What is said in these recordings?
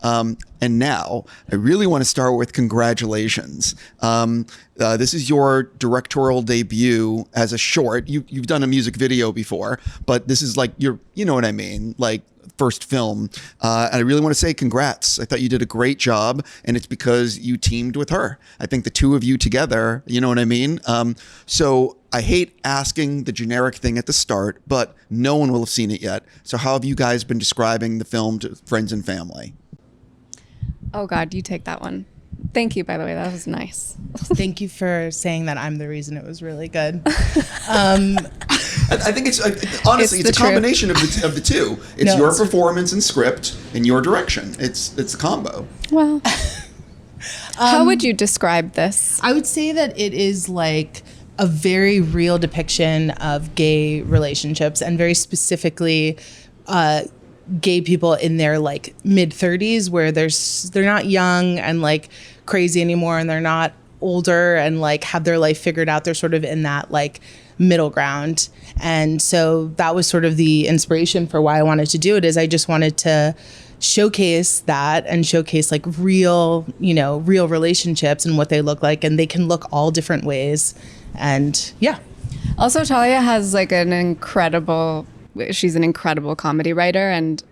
And now I really want to start with congratulations. This is your directorial debut as a short. You've done a music video before, but this is like you know what I mean? Like first film. And I really want to say congrats. I thought you did a great job, and it's because you teamed with her. I think the two of you together, you know what I mean? So I hate asking the generic thing at the start, but no one will have seen it yet. So how have you guys been describing the film to friends and family? Oh God, you take that one. Thank you, by the way, that was nice. Thank you for saying that I'm the reason it was really good. I think it's honestly it's a combination of the two. It's your performance and script and your direction. It's a combo. Well, how would you describe this? I would say that it is like a very real depiction of gay relationships, and very specifically gay people in their like mid-30s, where they're not young and like crazy anymore, and they're not older and like have their life figured out. They're sort of in that like middle ground. And so that was sort of the inspiration for why I wanted to do it, is I just wanted to showcase that and showcase like real relationships and what they look like, and they can look all different ways. And yeah. Also, Talia has like she's an incredible comedy writer, and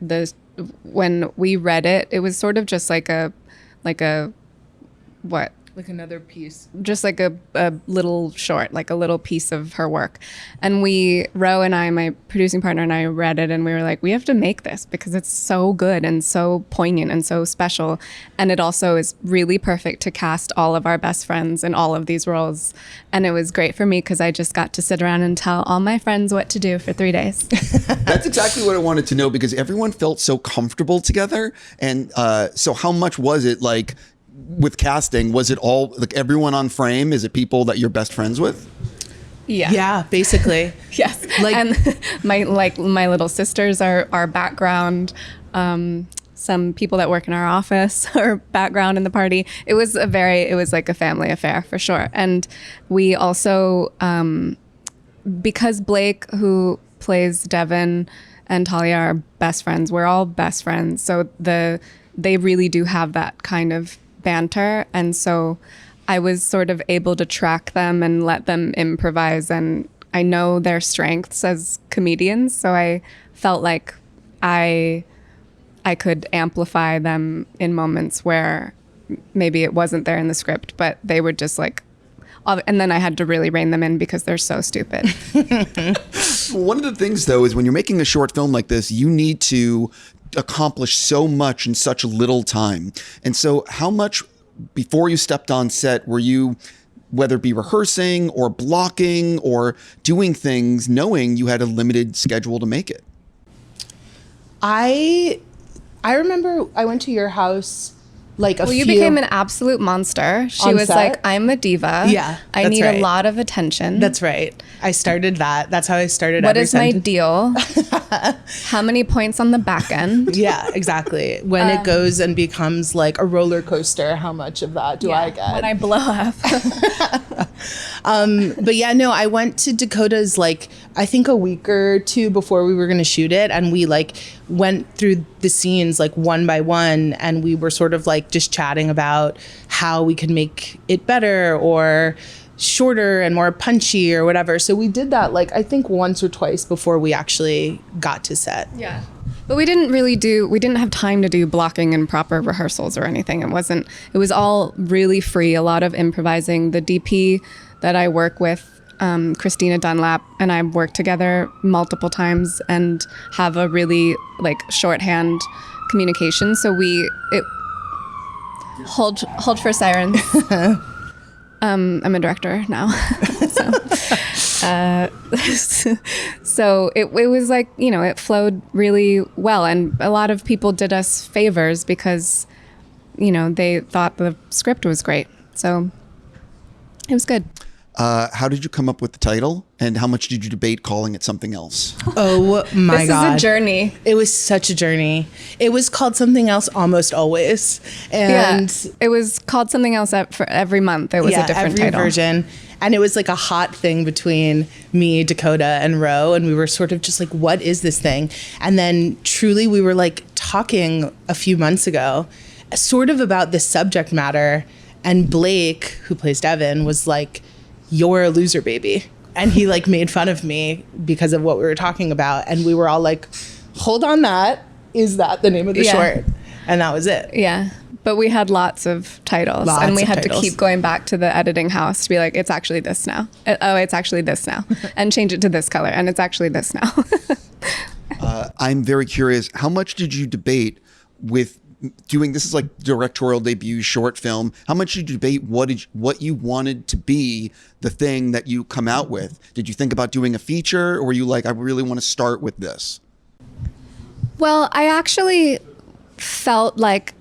when we read it, it was sort of just like another piece, just like a little short, like a little piece of her work. And Ro and I, my producing partner, and I read it, and we were like, we have to make this because it's so good and so poignant and so special. And it also is really perfect to cast all of our best friends in all of these roles. And it was great for me because I just got to sit around and tell all my friends what to do for 3 days. That's exactly what I wanted to know, because everyone felt so comfortable together. And so how much was it like, with casting, was it all like everyone on frame? Is it people that you're best friends with? Yeah, basically. Yes. And my little sisters are background. Some people that work in our office are background in the party. It was like a family affair for sure. And we also, because Blake, who plays Devin, and Talia are best friends, we're all best friends. So they really do have that kind of banter, and so I was sort of able to track them and let them improvise, and I know their strengths as comedians, so I felt like I could amplify them in moments where maybe it wasn't there in the script, but they were just like, and then I had to really rein them in because they're so stupid. One of the things though is when you're making a short film like this, you need to accomplish so much in such little time. And so how much before you stepped on set were you, whether it be rehearsing or blocking or doing things, knowing you had a limited schedule to make it? I remember I went to your house you became an absolute monster. She was set. Like, I'm a diva. Yeah, I need a lot of attention. That's right. I started that. That's how I started. What is my deal? How many points on the back end? Yeah, exactly. When it goes and becomes like a roller coaster, how much of that do I get? When I blow up. But yeah, no, I went to Dakota's like, I think a week or two before we were going to shoot it. And we like went through the scenes like one by one. And we were sort of like just chatting about how we could make it better or shorter and more punchy or whatever. So we did that like, I think once or twice before we actually got to set. Yeah. But we didn't have time to do blocking and proper rehearsals or anything. It was all really free, a lot of improvising. The DP that I work with, Christina Dunlap, and I work together multiple times and have a really like shorthand communication. So hold for sirens. I'm a director now. So it was like, it flowed really well. And a lot of people did us favors because, they thought the script was great. So it was good. How did you come up with the title, and how much did you debate calling it something else? Oh my God. This is a journey. It was such a journey. It was called something else almost always. And it was called something else for every month. It was a different every title. Version. And it was like a hot thing between me, Dakota, and Ro. And we were sort of just like, what is this thing? And then truly we were like talking a few months ago, sort of about this subject matter, and Blake, who plays Devin, was like, "You're a loser, baby," and he like made fun of me because of what we were talking about, and we were all like, "Hold on, is that the name of the short?" And that was it. Yeah. But we had lots of titles, and we had to keep going back to the editing house to be like, it's actually this now. It's actually this now. And change it to this color. And it's actually this now. I'm very curious. How much did you debate with doing, this is like directorial debut short film. How much did you debate what you wanted to be the thing that you come out with? Did you think about doing a feature, or were you like, I really want to start with this? Well, I actually felt like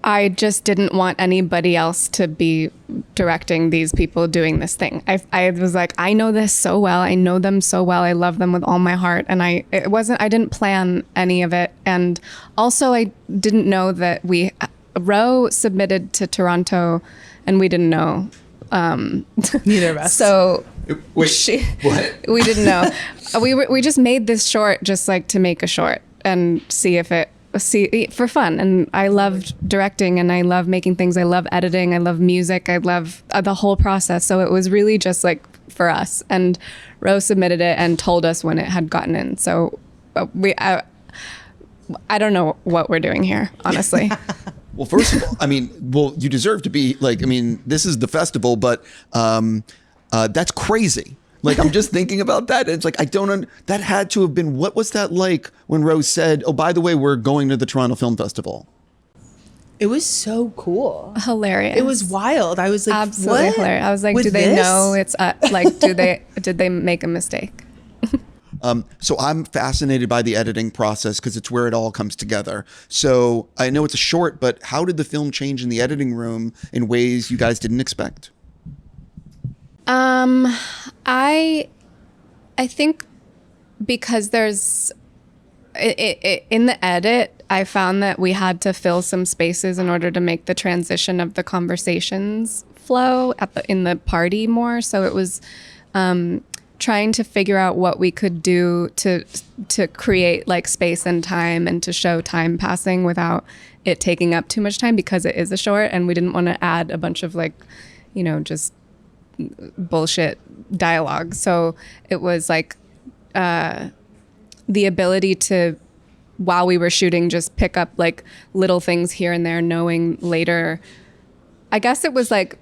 I just didn't want anybody else to be directing these people doing this thing. I was like, I know this so well. I know them so well. I love them with all my heart. And I didn't plan any of it. And also I didn't know that Ro submitted to Toronto and we didn't know. Neither of us. So Wait, what? we didn't know. We just made this short just like to make a short and see for fun. And I loved directing and I love making things. I love editing. I love music. I love the whole process. So it was really just like for us. And Rose submitted it and told us when it had gotten in. So I don't know what we're doing here, honestly. Well, first of all, you deserve to be like, this is the festival, but that's crazy. Like, I'm just thinking about that. And it's like, that had to have been, what was that like when Rose said, oh, by the way, we're going to the Toronto Film Festival? It was so cool. Hilarious. It was wild. I was like, absolutely what? Hilarious. I was like, With do they this? know it's like, did they make a mistake? So I'm fascinated by the editing process because it's where it all comes together. So I know it's a short, but how did the film change in the editing room in ways you guys didn't expect? I think because there's in the edit, I found that we had to fill some spaces in order to make the transition of the conversations flow in the party more. So it was trying to figure out what we could do to create like space and time and to show time passing without it taking up too much time, because it is a short and we didn't want to add a bunch of like, just bullshit dialogue. So it was like the ability to, while we were shooting, just pick up like little things here and there, knowing later. I guess it was like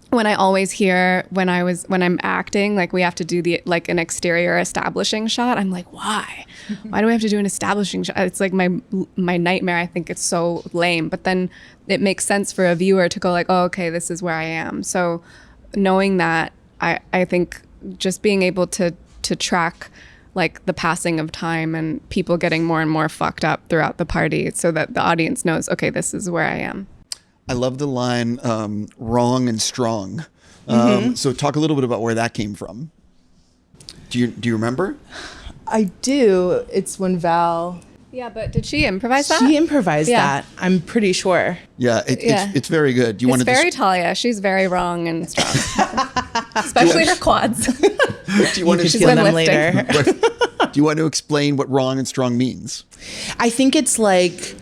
when I always hear when I'm acting, like we have to do an exterior establishing shot. I'm like, why? Why do we have to do an establishing shot? It's like my nightmare. I think it's so lame. But then it makes sense for a viewer to go like, oh, okay, this is where I am. So knowing that, I think just being able to track like the passing of time and people getting more and more fucked up throughout the party so that the audience knows, okay, this is where I am. I love the line, wrong and strong. So talk a little bit about where that came from. Do you remember? I do. It's when Val... Yeah, but did she improvise that? She improvised that, I'm pretty sure. Yeah, it's very good. It's very Talia. She's very wrong and strong. Especially her quads. Do you want to feel them later. Do you want to explain what wrong and strong means? I think it's like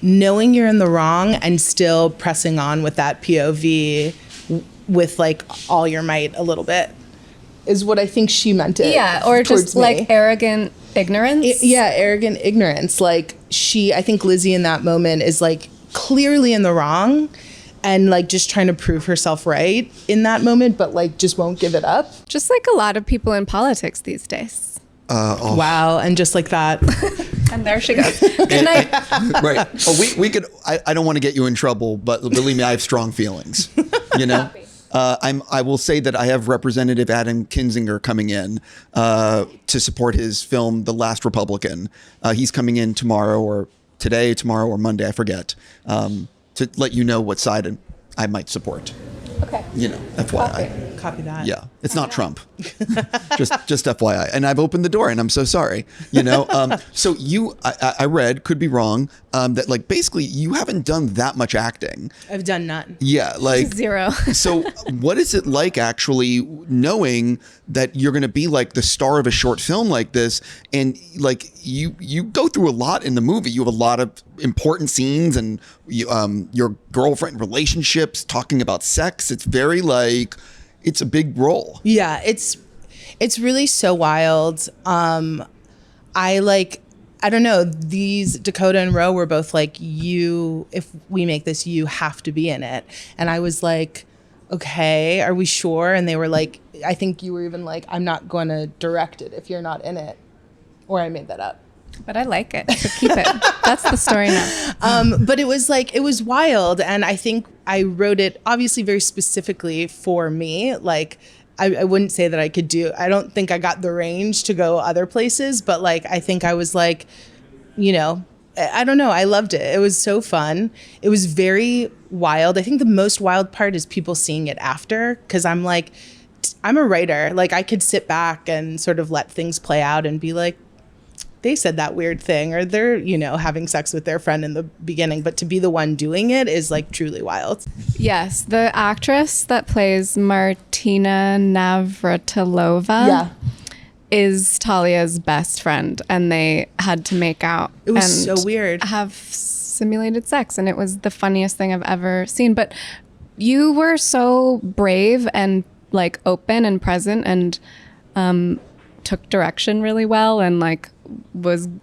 knowing you're in the wrong and still pressing on with that POV with like all your might a little bit is what I think she meant it. Yeah, or just me. like arrogant ignorance. Arrogant ignorance. Like I think Lizzie in that moment is like clearly in the wrong and like just trying to prove herself right in that moment, but like just won't give it up. Just like a lot of people in politics these days. Wow, and just like that. And there she goes. Good night. Right. Oh, we could. I don't want to get you in trouble, but believe me, I have strong feelings. I will say that I have Representative Adam Kinzinger coming in to support his film, The Last Republican. He's coming in tomorrow or Monday, I forget, to let you know what side I might support. Okay. FYI. Copy that. Yeah, it's not Trump. just FYI. And I've opened the door, and I'm so sorry. You know, so I read, could be wrong, that like basically you haven't done that much acting. I've done none. Yeah, like 0. So what is it like actually knowing that you're going to be like the star of a short film like this, and like you go through a lot in the movie. You have a lot of important scenes, and your girlfriend relationships, talking about sex. It's very like, it's a big role. Yeah, it's really so wild. I don't know, these Dakota and Ro were both like, if we make this, you have to be in it. And I was like, okay, are we sure? And they were like, I think you were even like, I'm not going to direct it if you're not in it. Or I made that up. But I like it, so keep it. That's the story now. But it was wild. And I think I wrote it obviously very specifically for me. Like, I wouldn't say that I don't think I got the range to go other places, but like, I think I was like, you know, I don't know. I loved it. It was so fun. It was very wild. I think the most wild part is people seeing it after, because I'm like, I'm a writer. Like, I could sit back and sort of let things play out and be like, they said that weird thing, or they're, you know, having sex with their friend in the beginning. But to be the one doing it is like truly wild. Yes, the actress that plays Martina Navratilova is Talia's best friend, and they had to make out. It was so weird. Have simulated sex, and it was the funniest thing I've ever seen. But you were so brave and like open and present, and took direction really well, and like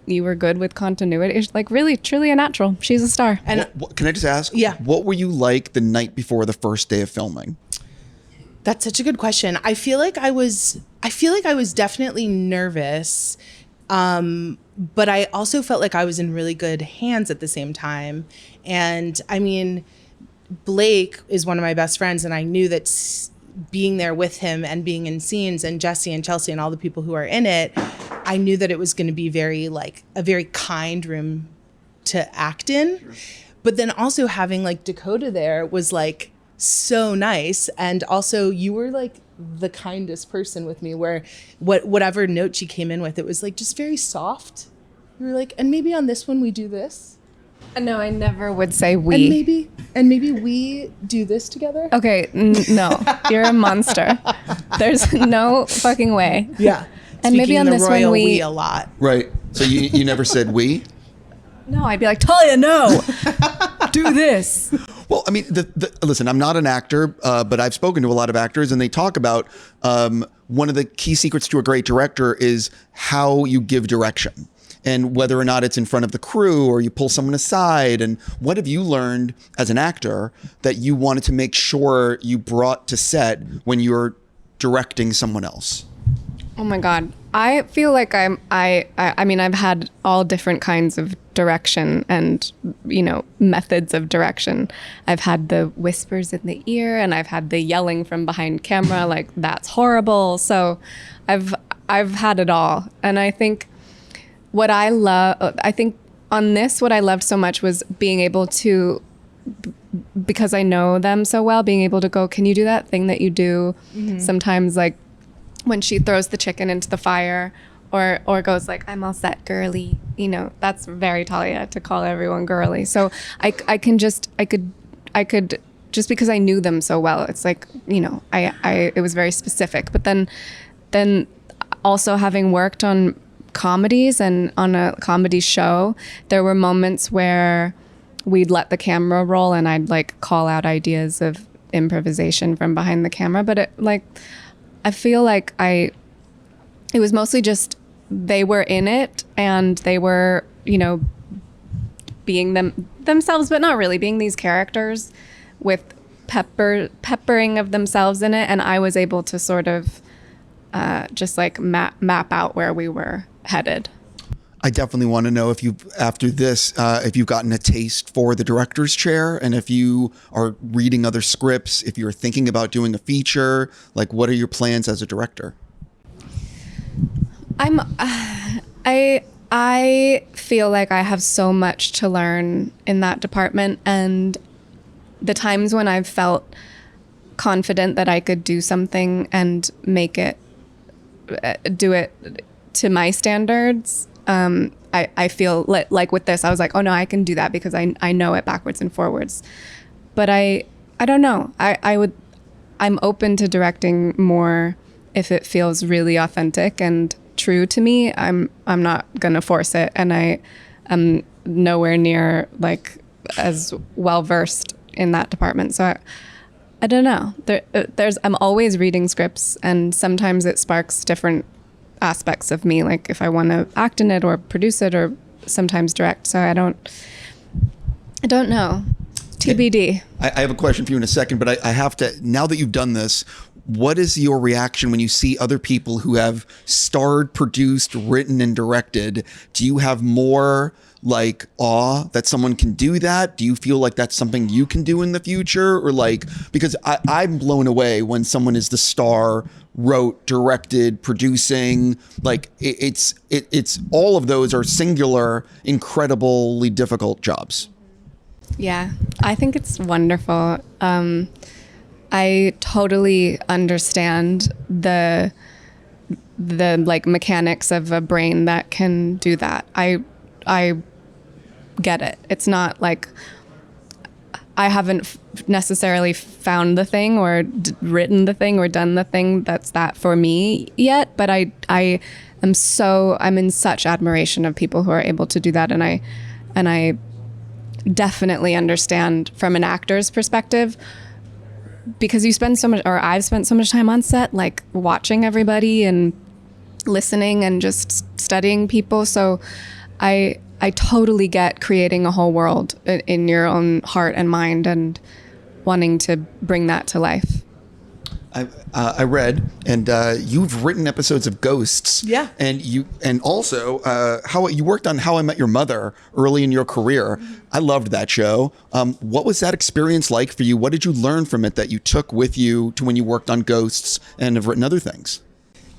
you were good with continuity. It's like really truly a natural. She's a star. And can I just ask, what were you like the night before the first day of filming? That's such a good question. I feel like I was definitely nervous, but I also felt like I was in really good hands at the same time. And I mean, Blake is one of my best friends, and I knew that being there with him and being in scenes, and Jesse and Chelsea and all the people who are in it, I knew that it was going to be very like a very kind room to act in. Sure. But then also having like Dakota there was like so nice. And also you were like the kindest person with me, where whatever note she came in with, it was like just very soft. You were like, and maybe on this one we do this. No, I never would say we. And maybe we do this together. Okay, no, you're a monster. There's no fucking way. Yeah. And maybe on this one we a lot. Right. So you never said we? No, I'd be like, Talia, no, do this. Well, I mean, listen, I'm not an actor, but I've spoken to a lot of actors, and they talk about one of the key secrets to a great director is how you give direction, and whether or not it's in front of the crew or you pull someone aside. And what have you learned as an actor that you wanted to make sure you brought to set when you're directing someone else? Oh my God. I feel like I mean, I've had all different kinds of direction and, you know, methods of direction. I've had the whispers in the ear, and I've had the yelling from behind camera, like, that's horrible. So I've had it all. And I think what I loved so much was being able to, because I know them so well, being able to go, can you do that thing that you do sometimes, like when she throws the chicken into the fire, or goes like, I'm all set, girly. You know, that's very Talia to call everyone girly. So I could just because I knew them so well, it's like, you know, it was very specific. But then also having worked on comedies and on a comedy show, there were moments where we'd let the camera roll and I'd like call out ideas of improvisation from behind the camera. But it, like, I feel like it was mostly just they were in it and they were, you know, being themselves, but not really being these characters with peppering of themselves in it. And I was able to sort of just like map out where we were headed. I definitely want to know if after this, if you've gotten a taste for the director's chair, and if you are reading other scripts, if you're thinking about doing a feature, like what are your plans as a director? I feel like I have so much to learn in that department, and the times when I've felt confident that I could do something and make it, do it to my standards. I feel like with this, I was like, oh no, I can do that because I know it backwards and forwards. But I don't know. I'm open to directing more if it feels really authentic and true to me. I'm not gonna force it, and I am nowhere near like as well versed in that department. So I don't know. I'm always reading scripts, and sometimes it sparks different aspects of me, like if I want to act in it or produce it or sometimes direct. So I don't know. TBD. I have a question for you in a second, but I have to, now that you've done this, what is your reaction when you see other people who have starred, produced, written, and directed? Do you have more like awe that someone can do that? Do you feel like that's something you can do in the future? Or like, because I'm blown away when someone is the star, wrote, directed, producing, like it's all of those are singular, incredibly difficult jobs. Yeah, I think it's wonderful. I totally understand the like mechanics of a brain that can do that. I get it. It's not like I haven't necessarily found the thing or written the thing or done the thing that's that for me yet, but I'm in such admiration of people who are able to do that, and I definitely understand from an actor's perspective, because you spend so much, or I've spent so much time on set, like watching everybody and listening and just studying people. So I totally get creating a whole world in your own heart and mind and wanting to bring that to life. I read, and you've written episodes of Ghosts. Yeah. And also how you worked on How I Met Your Mother early in your career. I loved that show. What was that experience like for you? What did you learn from it that you took with you to when you worked on Ghosts and have written other things?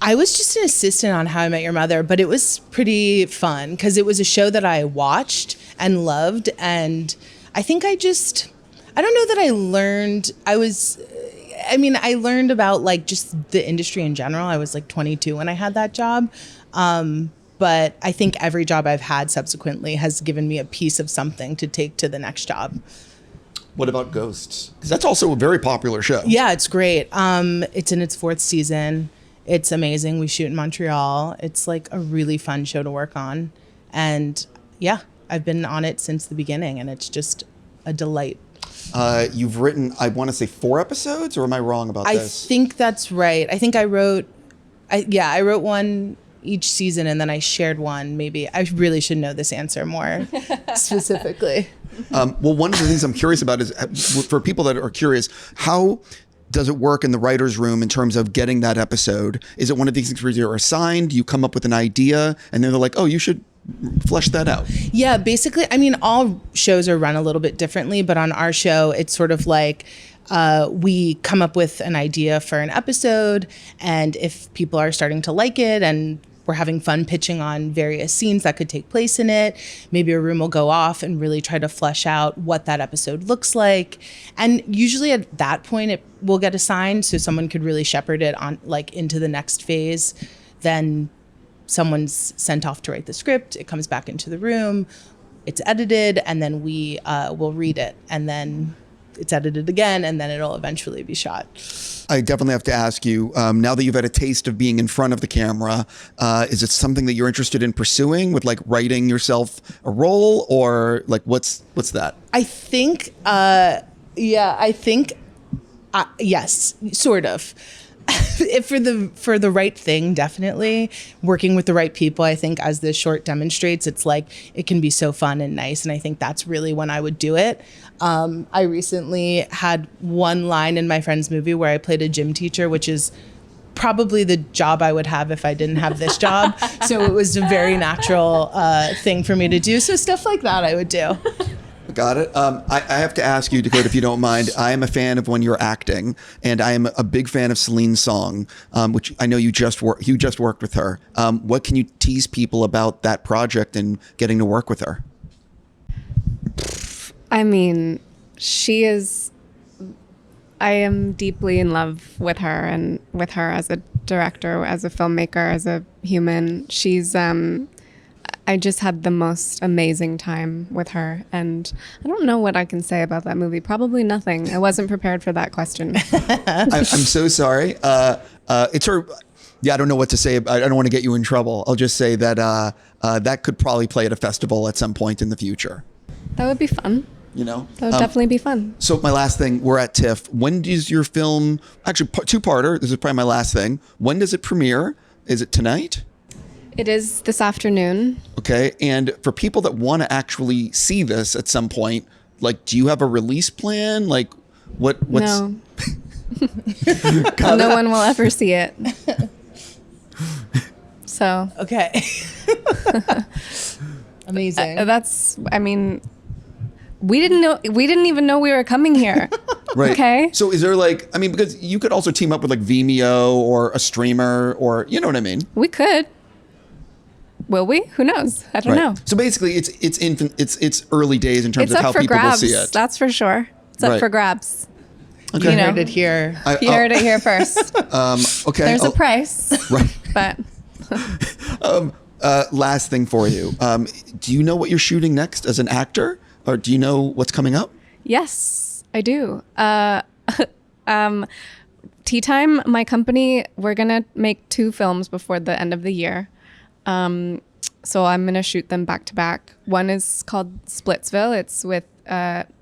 I was just an assistant on How I Met Your Mother, but it was pretty fun because it was a show that I watched and loved. And I think I don't know that I learned, I learned about like just the industry in general. I was like 22 when I had that job. But I think every job I've had subsequently has given me a piece of something to take to the next job. What about Ghosts? Because that's also a very popular show. Yeah, it's great. It's in its 4th season. It's amazing. We shoot in Montreal. It's like a really fun show to work on. And yeah, I've been on it since the beginning, and it's just a delight. You've written, I want to say 4 episodes, or am I wrong about this? I think that's right. I think I wrote one each season, and then I shared one. Maybe I really should know this answer more specifically. Well, one of the things I'm curious about is for people that are curious, how does it work in the writer's room in terms of getting that episode? Is it one of these things where you're assigned, you come up with an idea, and then they're like, oh, you should flesh that out? Yeah, basically, I mean, all shows are run a little bit differently, but on our show, it's sort of like we come up with an idea for an episode, and if people are starting to like it and we're having fun pitching on various scenes that could take place in it, maybe a room will go off and really try to flesh out what that episode looks like. And usually at that point, it will get assigned, so someone could really shepherd it on like into the next phase. Then someone's sent off to write the script, it comes back into the room, it's edited, and then we will read it, and then it's edited again, and then it'll eventually be shot. I definitely have to ask you, now that you've had a taste of being in front of the camera, is it something that you're interested in pursuing with like writing yourself a role, or like what's that? I think, yes, sort of. For the right thing, definitely. Working with the right people, I think, as this short demonstrates, it's like it can be so fun and nice, and I think that's really when I would do it. I recently had one line in my friend's movie where I played a gym teacher, which is probably the job I would have if I didn't have this job. So it was a very natural thing for me to do. So stuff like that I would do. Got it. I have to ask you, Dakota, if you don't mind. I am a fan of when you're acting, and I am a big fan of Celine's song, which I know you just worked with her. What can you tease people about that project and getting to work with her? I mean, she is I am deeply in love with her and with her as a director, as a filmmaker, as a human. She's, I just had the most amazing time with her. And I don't know what I can say about that movie. Probably nothing. I wasn't prepared for that question. I'm so sorry. It's her. Yeah, I don't know what to say. I don't want to get you in trouble. I'll just say that that could probably play at a festival at some point in the future. That would be fun. You know? That would definitely be fun. So my last thing, we're at TIFF. When does your film, actually two-parter, this is probably my last thing. When does it premiere? Is it tonight? It is this afternoon. Okay. And for people that want to actually see this at some point, like, do you have a release plan? Like, what's... No. No one will ever see it. So. Okay. Amazing. We didn't even know we were coming here. Right. Okay. So is there like, I mean, because you could also team up with like Vimeo or a streamer or, you know what I mean? We could. Will we? Who knows? I don't know. So basically it's early days in terms It's of how up for people grabs. will see it. That's for sure. It's up for grabs. Okay. You heard it here. You heard it here first. Okay. There's a price. Right. But last thing for you. Do you know what you're shooting next as an actor? Or do you know what's coming up? yes, I do. Tea Time, my company, we're going to make 2 films before the end of the year. So I'm going to shoot them back to back. One is called Splitsville. It's with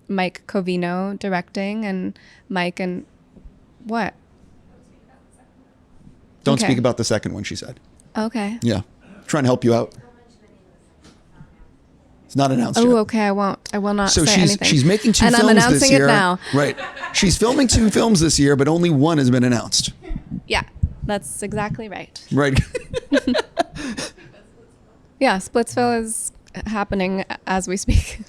Mike Covino directing, and Mike and what? Don't Okay. speak about the second one, she said. Okay. Yeah. Trying to help you out. It's not announced yet. Oh, okay. I won't. I will not So say anything. she's making 2 and films I'm this announcing year. it now. Right. She's filming 2 films this year, but only one has been announced. Yeah, that's exactly right. Right. Yeah, Splitsville is happening as we speak.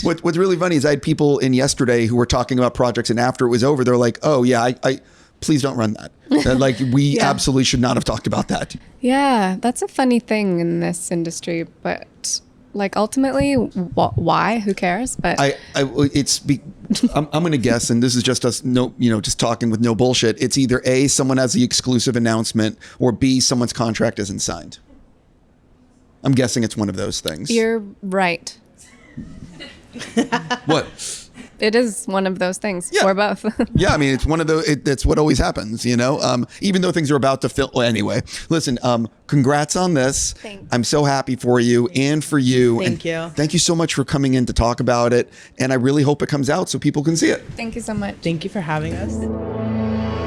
What's really funny is I had people in yesterday who were talking about projects, and after it was over, they're like, "Oh yeah, I please don't run that. Like we absolutely should not have talked about that." Yeah, that's a funny thing in this industry, but like ultimately, why? Who cares? But I'm going to guess, and this is just us, just talking with no bullshit. It's either A, someone has the exclusive announcement, or B, someone's contract isn't signed. I'm guessing it's one of those things. you're right. What? It is one of those things, Yeah. or both. Yeah, I mean, it's one of those. That's what always happens, you know. Even though things are about to fill. Well, anyway, listen. Congrats on this. Thanks. I'm so happy for you and for you. Thank you. Thank you so much for coming in to talk about it. And I really hope it comes out so people can see it. Thank you so much. Thank you for having us.